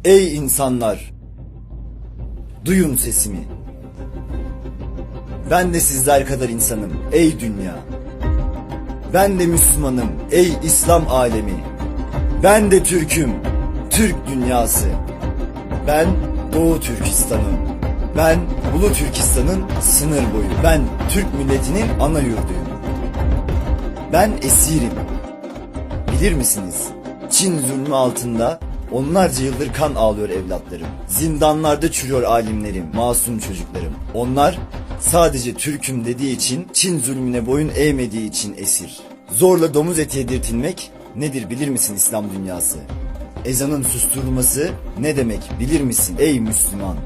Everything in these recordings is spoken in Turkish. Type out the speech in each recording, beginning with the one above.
Ey insanlar! Duyun sesimi. Ben de sizler kadar insanım ey dünya. Ben de Müslümanım ey İslam alemi. Ben de Türk'üm, Türk dünyası. Ben Doğu Türkistan'ım. Ben Ulu Türkistan'ın sınır boyu. Ben Türk milletinin ana yurduyum. Ben esirim. Bilir misiniz? Çin zulmü altında onlarca yıldır kan ağlıyor evlatlarım. Zindanlarda çürüyor alimlerim, masum çocuklarım. Onlar sadece Türk'üm dediği için, Çin zulmüne boyun eğmediği için esir. Zorla domuz eti yedirtilmek nedir bilir misin İslam dünyası? Ezanın susturulması ne demek bilir misin ey Müslüman?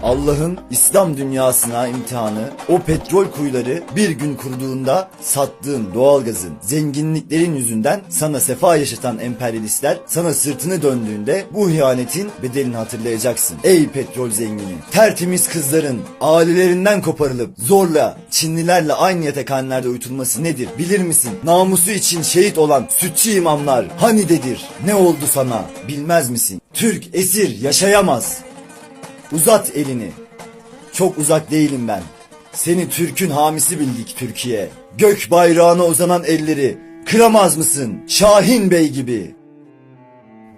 Allah'ın İslam dünyasına imtihanı, o petrol kuyuları bir gün kuruduğunda sattığın doğalgazın, zenginliklerin yüzünden sana sefa yaşatan emperyalistler sana sırtını döndüğünde bu ihanetin bedelini hatırlayacaksın. Ey petrol zengini, tertemiz kızların ailelerinden koparılıp zorla Çinlilerle aynı yatakhanelerde uyutulması nedir bilir misin? Namusu için şehit olan sütçü imamlar hanidedir? Ne oldu sana bilmez misin? Türk esir yaşayamaz. Uzat elini. Çok uzak değilim ben. Seni Türk'ün hamisi bildik Türkiye. Gök bayrağına uzanan elleri kıramaz mısın Şahin Bey gibi?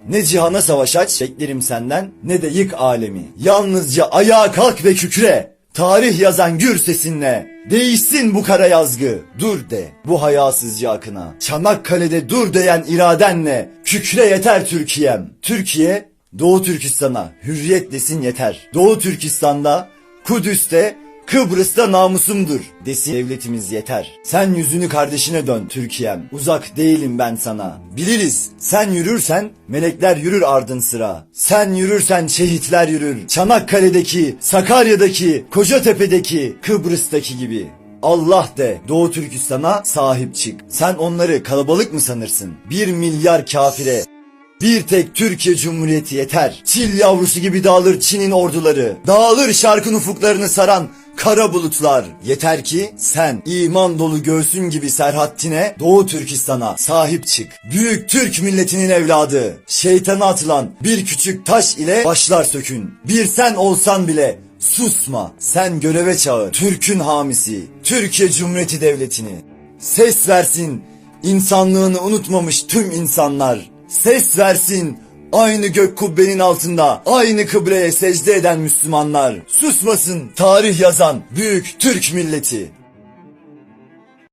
Ne cihana savaş aç beklerim senden, ne de yık alemi. Yalnızca ayağa kalk ve kükre. Tarih yazan gür sesinle. Değişsin bu kara yazgı. Dur de bu hayasızca akına. Çanakkale'de dur diyen iradenle. Kükre yeter Türkiye'm. Türkiye Doğu Türkistan'a hürriyet desin yeter. Doğu Türkistan'da, Kudüs'te, Kıbrıs'ta namusumdur desin devletimiz yeter. Sen yüzünü kardeşine dön Türkiye'm. Uzak değilim ben sana. Biliriz sen yürürsen melekler yürür ardın sıra. Sen yürürsen şehitler yürür. Çanakkale'deki, Sakarya'daki, Kocatepe'deki, Kıbrıs'taki gibi. Allah de Doğu Türkistan'a sahip çık. Sen onları kalabalık mı sanırsın? 1 milyar kafire bir tek Türkiye Cumhuriyeti yeter. Çil yavrusu gibi dağılır Çin'in orduları. Dağılır şarkın ufuklarını saran kara bulutlar. Yeter ki sen iman dolu göğsün gibi Serhaddin'e, Doğu Türkistan'a sahip çık. Büyük Türk milletinin evladı. Şeytana atılan bir küçük taş ile başlar sökün. Bir sen olsan bile susma. Sen göreve çağır Türk'ün hamisi, Türkiye Cumhuriyeti Devleti'ni. Ses versin insanlığını unutmamış tüm insanlar. Ses versin aynı gök kubbenin altında aynı kıbleye secde eden Müslümanlar. Susmasın tarih yazan büyük Türk milleti.